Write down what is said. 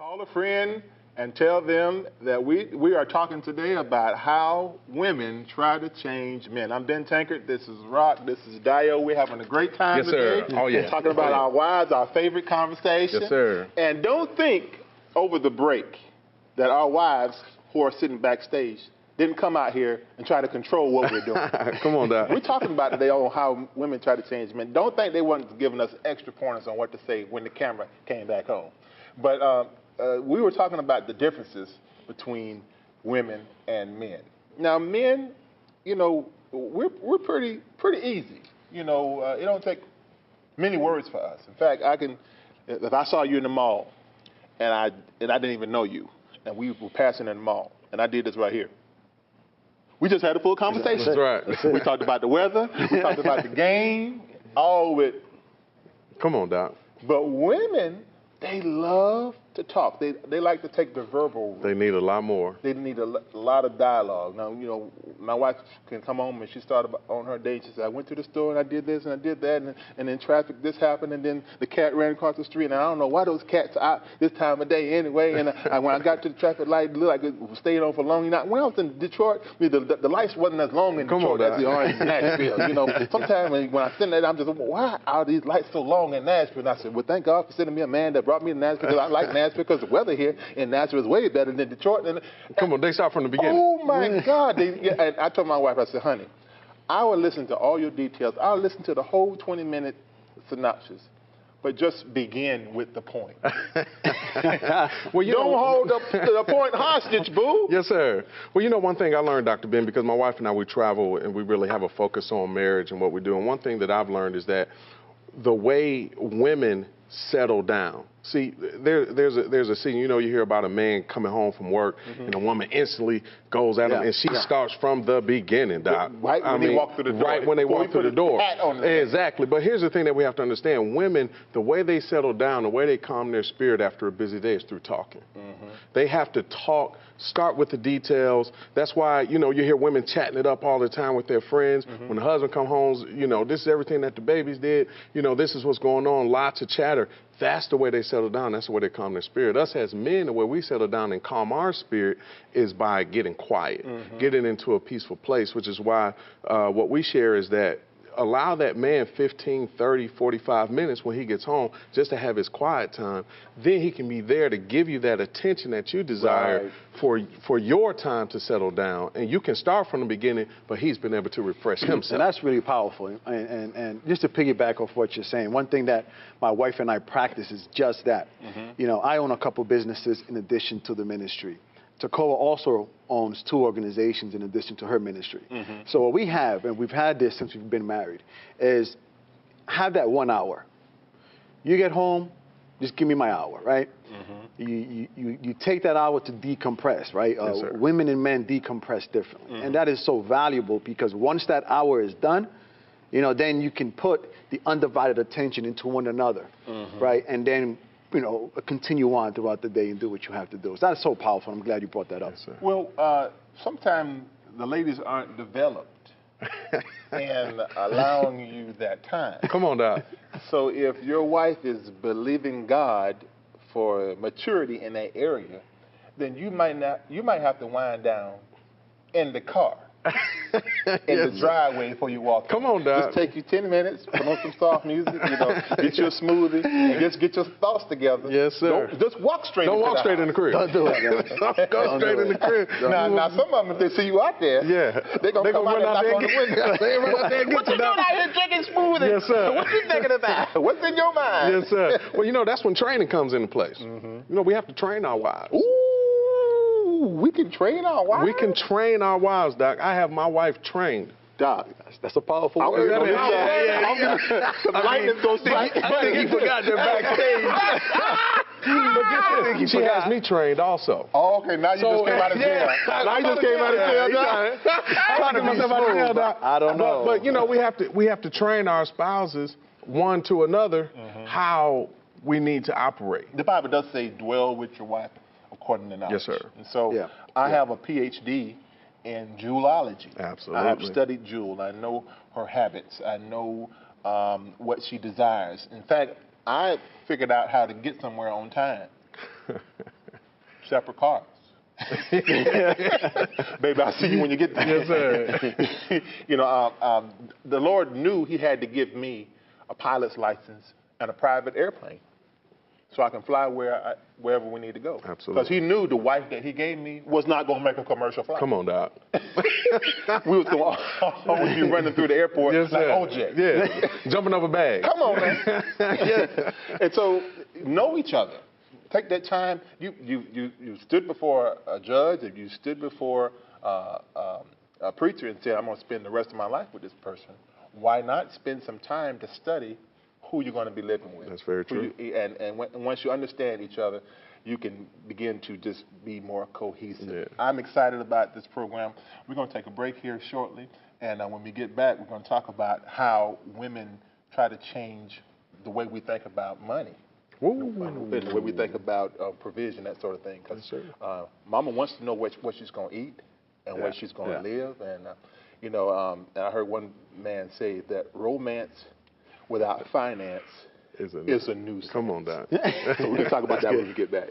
Call a friend and tell them that we are talking today about how women try to change men. I'm Ben Tankard. This is Rock. This is Dio. We're having a great time today. Sir. Oh, yeah. Talking about our wives, our favorite conversation. Yes, sir. And don't think over the break that our wives who are sitting backstage didn't come out here and try to control what we're doing. Come on, Doc. We're talking about today on how women try to change men. Don't think they weren't giving us extra pointers on what to say when the camera came back home. But we were talking about the differences between women and men. Now, men, you know, we're pretty easy. You know, it don't take many words for us. In fact, if I saw you in the mall and I didn't even know you, and we were passing in the mall, and I did this right here. We just had a full conversation. That's right. We talked about the weather. We talked about the game. All with. Come on, Doc. But women, they love to talk. They like to take the verbal route. They need a lot more. They need a lot of dialogue. Now, you know, my wife can come home and she started on her day. She said, I went to the store and I did this and I did that, and then traffic, this happened, and then the cat ran across the street, and I don't know why those cats are out this time of day anyway. And when I got to the traffic light, it looked like it stayed on for long. You know, when I was in Detroit, the lights wasn't as long in Detroit as they are in Nashville. You know, sometimes when I sit there, I'm just, why are these lights so long in Nashville? And I said, well, thank God for sending me a man that brought me to Nashville, because I like Nashville, because the weather here in Nashville is way better than Detroit. Come on, they start from the beginning. Oh, my God. And I told my wife, I said, honey, I will listen to all your details. I'll listen to the whole 20-minute synopsis, but just begin with the point. Well, you don't hold the point hostage, boo. Yes, sir. Well, you know, one thing I learned, Dr. Ben, because my wife and I, we travel and we really have a focus on marriage and what we do. And one thing that I've learned is that the way women settle down. See, there's a scene, you know, you hear about a man coming home from work, and a woman instantly goes at him, and she starts from the beginning, Doc. Right when they walk through the door. Right when they walk through the door. Exactly. But here's the thing that we have to understand. Women, the way they settle down, the way they calm their spirit after a busy day is through talking. They have to talk, start with the details. That's why, you know, you hear women chatting it up all the time with their friends. When the husband comes home, you know, this is everything that the babies did. You know, this is what's going on, lots of chatter. That's the way they settle down. That's the way they calm their spirit. Us as men, the way we settle down and calm our spirit is by getting quiet, getting into a peaceful place, which is why what we share is that allow that man 15, 30, 45 minutes when he gets home just to have his quiet time. Then he can be there to give you that attention that you desire for your time to settle down. And you can start from the beginning, but he's been able to refresh himself. And that's really powerful. And just to piggyback off what you're saying, one thing that my wife and I practice is just that. You know, I own a couple businesses in addition to the ministry. Takoa also owns 2 organizations in addition to her ministry. So what we have, and we've had this since we've been married, is have that 1 hour. You get home, just give me my hour, right? You take that hour to decompress, right? Yes, sir. Women and men decompress differently. And that is so valuable because once that hour is done, you know, then you can put the undivided attention into one another, right? And then, you know, continue on throughout the day and do what you have to do. So that's so powerful. I'm glad you brought that up. Yes, sir. Well, sometimes the ladies aren't developed in allowing you that time. Come on, Doc. So if your wife is believing God for maturity in that area, then you might have to wind down in the car. In the driveway before you walk in. Come on, Doc. Just take you 10 minutes, put on some soft music, you know, get you a smoothie, and just get your thoughts together. Yes, sir. Just walk straight Don't walk straight in the crib. Don't do it. Go straight in the crib. Now, some of them, if they see you out there, they're going to come out and knock on the window. They run out there and get what you doing out here drinking smoothie? Yes, sir. What you thinking about? What's in your mind? Yes, sir. Well, you know, that's when training comes into place. You know, we have to train our wives. Ooh, we can train our wives? We can train our wives, Doc. I have my wife trained. Doc, that's a powerful word. The lightning's going to see. I think he forgot that backstage. She has me trained also. Oh, okay. Now you just came out of jail. Now you just came out of jail, Doc. Trying to get myself out of jail, Doc. I don't know. But you know, we have to train our spouses one to another how we need to operate. The Bible does say, dwell with your wife according to knowledge. Yes, sir. And so I have a PhD in jewelology. Absolutely. I have studied jewel. I know her habits. I know what she desires. In fact, I figured out how to get somewhere on time. separate cars. Baby, I'll see you when you get there. Yes, sir. You know, the Lord knew he had to give me a pilot's license and a private airplane so I can fly wherever we need to go. Absolutely. Because he knew the wife that he gave me was not going to make a commercial flight. Come on, Doc. We was going to always be running through the airport Yes, like sir. OJ. Yeah, jumping over bags. Come on, man. Yeah. And so know each other. Take that time. You stood before a judge, if you stood before a preacher and said, I'm going to spend the rest of my life with this person, why not spend some time to study who you're going to be living with? That's very true. Once you understand each other, you can begin to just be more cohesive. Yeah. I'm excited about this program. We're going to take a break here shortly, and when we get back, we're going to talk about how women try to change the way we think about money. And the way we think about provision, that sort of thing. Because Mama wants to know what she's going to eat and where she's going to live. And, you know, and I heard one man say that romance without finance is a nuisance. Come on, Doc. So we're going to talk about that when we get back.